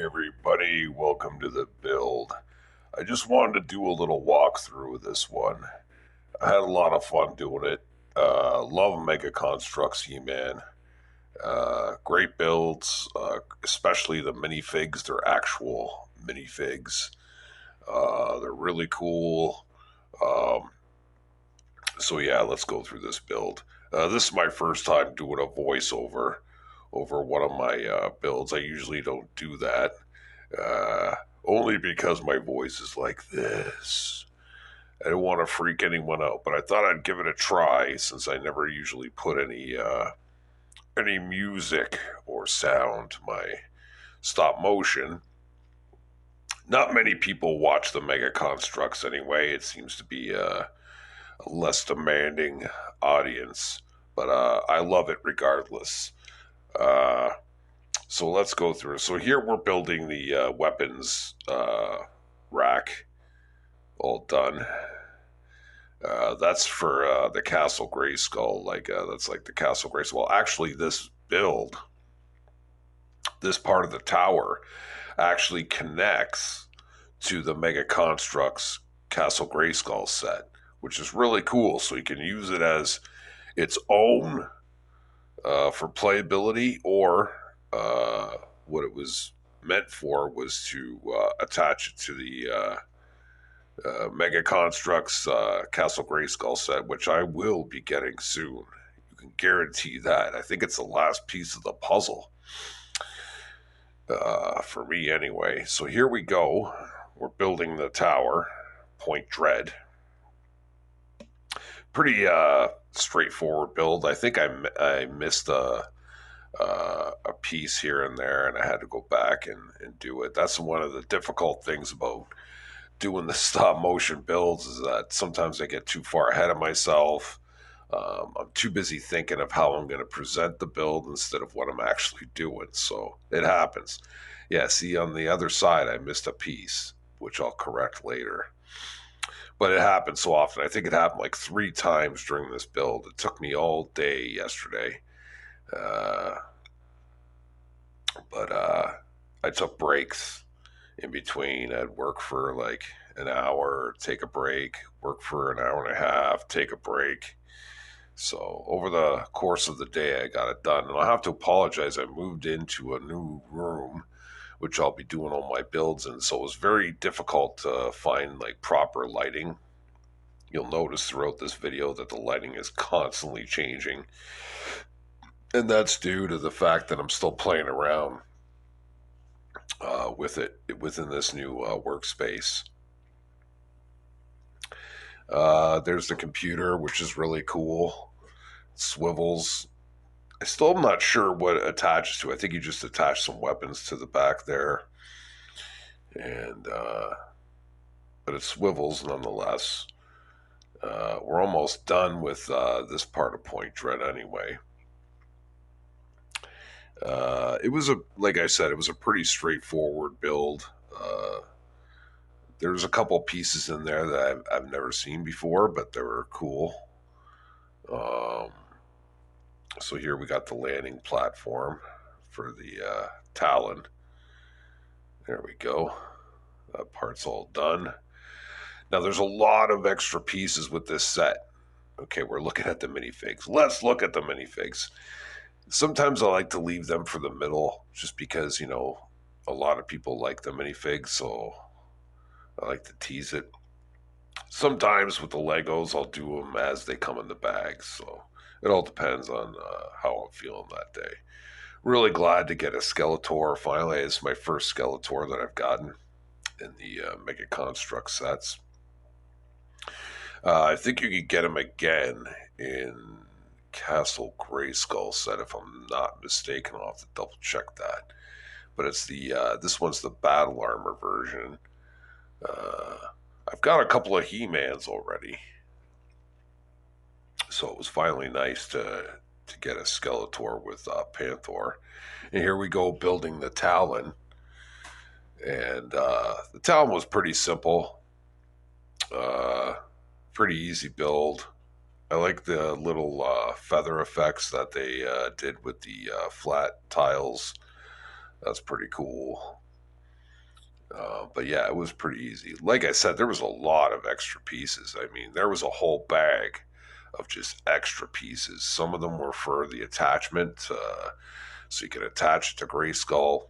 Everybody, welcome to the build. I just wanted to do a little walkthrough of this one. I had a lot of fun doing it. Love Megaconstrux He-Man. Great builds, especially the minifigs. They're actual minifigs. They're really cool. Um, so yeah, let's go through this build. This is my first time doing a voiceover over one of my builds. I usually don't do that. Only because my voice is like this. I don't want to freak anyone out, but I thought I'd give it a try since I never usually put any music or sound to my stop motion. Not many people watch the Mega Constructs anyway. It seems to be a less demanding audience, but I love it regardless. Uh, so let's go through. So here we're building the weapons rack, all done. That's for the Castle Grayskull. That's like the Castle Grayskull. Well, actually, this build, this part of the tower, actually connects to the Mega Constructs Castle Grayskull set, which is really cool. So you can use it as its own for playability, or what it was meant for was to attach it to the Mega Constructs Castle Grayskull set, which I will be getting soon. You can guarantee that. I think it's the last piece of the puzzle for me, anyway. So here we go. We're building the tower, Point Dread. Pretty straightforward build. I think I missed a piece here and there, and I had to go back and do it. That's one of the difficult things about doing the stop motion builds, is that sometimes I get too far ahead of myself. I'm too busy thinking of how I'm going to present the build instead of what I'm actually doing. So it happens. Yeah, see, on the other side, I missed a piece, which I'll correct later. But it happens so often. I think it happened like 3 times during this build. It took me all day yesterday. Uh, but I took breaks in between. I'd work for like an hour, take a break, work for an hour and a half, take a break. So over the course of the day, I got it done. And I'll have to apologize. I moved into a new room, which I'll be doing all my builds in. So it was very difficult to find like proper lighting. You'll notice throughout this video that the lighting is constantly changing. And that's due to the fact that I'm still playing around with it within this new workspace. There's the computer, which is really cool. It swivels. I still am not sure what it attaches to. I think you just attach some weapons to the back there, and but it swivels nonetheless. We're almost done with this part of Point Dread anyway. It was like I said, it was a pretty straightforward build. There's a couple pieces in there that I've never seen before, but they were cool. So here we got the landing platform for the Talon. There we go. That part's all done. Now there's a lot of extra pieces with this set. Okay, we're looking at the minifigs. Let's look at the minifigs. Sometimes I like to leave them for the middle just because, a lot of people like the minifigs, so I like to tease it. Sometimes with the Legos, I'll do them as they come in the bags, so it all depends on how I'm feeling that day. Really glad to get a Skeletor. Finally, it's my first Skeletor that I've gotten in the Mega Construct sets. I think you could get him again in Castle Grayskull set, if I'm not mistaken. I'll have to double check that. But it's the this one's the battle armor version. I've got a couple of He-Mans already, so it was finally nice to get a Skeletor with Panthor. And here we go building the Talon. And the Talon was pretty simple, pretty easy build. I like the little feather effects that they did with the flat tiles. That's pretty cool. But yeah, it was pretty easy. Like I said, there was a lot of extra pieces. I mean, there was a whole bag of just extra pieces. Some of them were for the attachment, so you could attach it to Grayskull,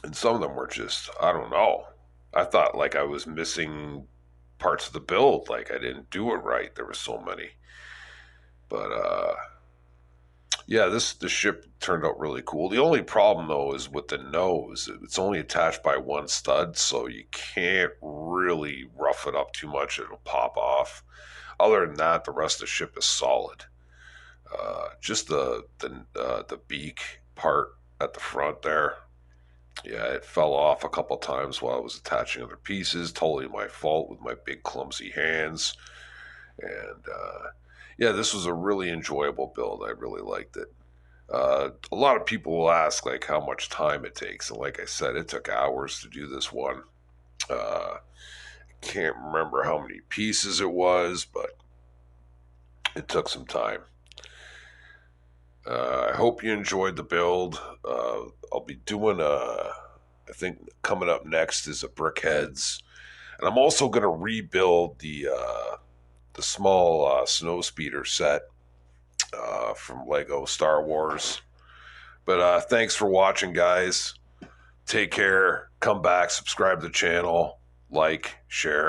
and some of them were just, I don't know. I thought like I was missing parts of the build, like I didn't do it right. There were so many. But yeah, this ship turned out really cool. The only problem though is with the nose. It's only attached by one stud, so you can't really rough it up too much. It'll pop off. Other than that, the rest of the ship is solid. Just the beak part at the front there. Yeah, it fell off a couple times while I was attaching other pieces. Totally my fault with my big clumsy hands. And yeah, this was a really enjoyable build. I really liked it. A lot of people will ask like how much time it takes, and like I said, it took hours to do this one. Can't remember how many pieces it was, but it took some time. I hope you enjoyed the build. I'll be doing I think coming up next is a Brickheads, and I'm also going to rebuild the small snow speeder set from Lego Star Wars. But thanks for watching, guys. Take care. Come back. Subscribe to the channel. Like, share.